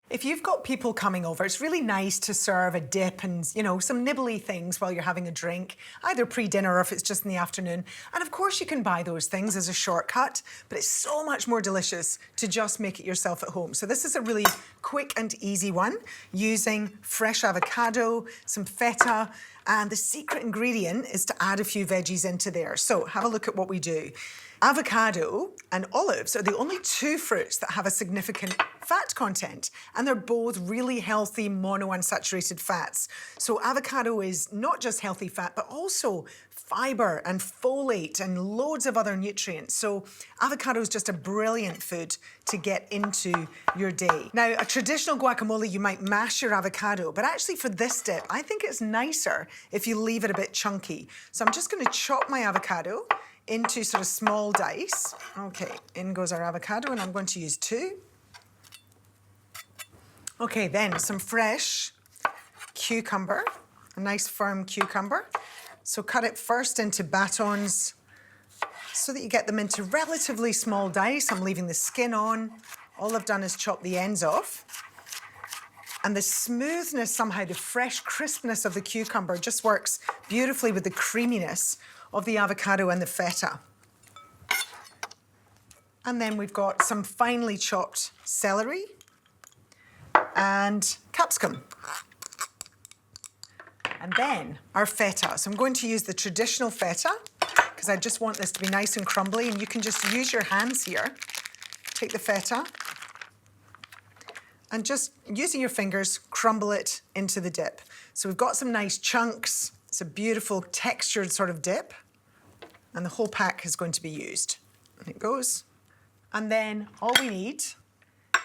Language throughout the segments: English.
If you've got people coming over, it's really nice to serve a dip and, some nibbly things while you're having a drink, either pre-dinner or if it's just in the afternoon. And of course you can buy those things as a shortcut, but it's so much more delicious to just make it yourself at home. So this is a really quick and easy one using fresh avocado, some feta, and the secret ingredient is to add a few veggies into there. So have a look at what we do. Avocado and olives are the only two fruits that have a significant fat content, and they're both really healthy monounsaturated fats. So avocado is not just healthy fat, but also fiber and folate and loads of other nutrients. So avocado is just a brilliant food to get into your day. Now, a traditional guacamole, you might mash your avocado, but actually for this dip, I think it's nicer if you leave it a bit chunky. So I'm just gonna chop my avocado into sort of small dice. Okay, in goes our avocado, and I'm going to use 2. Okay, then some fresh cucumber, a nice firm cucumber. So cut it first into batons so that you get them into relatively small dice. I'm leaving the skin on. All I've done is chop the ends off. And the smoothness, somehow the fresh crispness of the cucumber just works beautifully with the creaminess of the avocado and the feta. And then we've got some finely chopped celery and capsicum. And then our feta. So I'm going to use the traditional feta because I just want this to be nice and crumbly, and you can just use your hands here. Take the feta and just using your fingers, crumble it into the dip. So we've got some nice chunks. It's a beautiful textured sort of dip, and the whole pack is going to be used. And it goes. And then all we need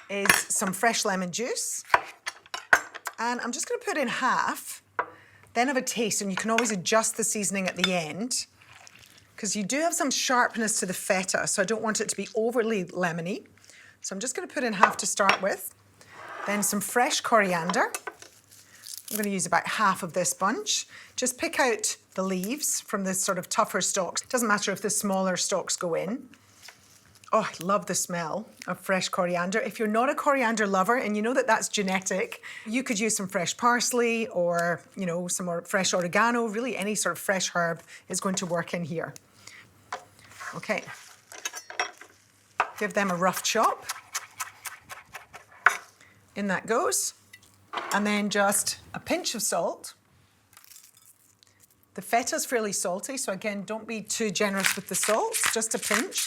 is some fresh lemon juice. And I'm just gonna put in half, then have a taste, and you can always adjust the seasoning at the end, because you do have some sharpness to the feta, so I don't want it to be overly lemony. So I'm just gonna put in half to start with. Then some fresh coriander. I'm going to use about half of this bunch. Just pick out the leaves from the sort of tougher stalks. Doesn't matter if the smaller stalks go in. Oh, I love the smell of fresh coriander. If you're not a coriander lover, and you know that that's genetic, you could use some fresh parsley or, some more fresh oregano. Really, any sort of fresh herb is going to work in here. Okay. Give them a rough chop. In that goes. And then just a pinch of salt. The feta's fairly salty, so again, don't be too generous with the salt, just a pinch.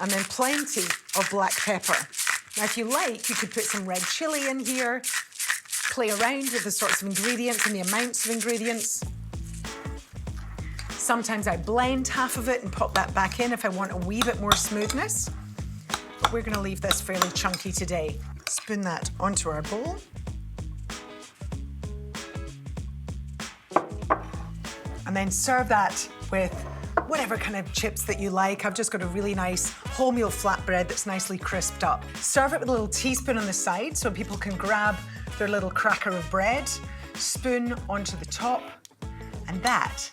And then plenty of black pepper. Now, if you like, you could put some red chili in here, play around with the sorts of ingredients and the amounts of ingredients. Sometimes I blend half of it and pop that back in if I want a wee bit more smoothness. But we're gonna leave this fairly chunky today. Spoon that onto our bowl. And then serve that with whatever kind of chips that you like. I've just got a really nice wholemeal flatbread that's nicely crisped up. Serve it with a little teaspoon on the side so people can grab their little cracker of bread, spoon onto the top, and that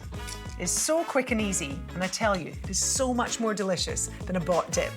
is so quick and easy. And I tell you, it is so much more delicious than a bought dip.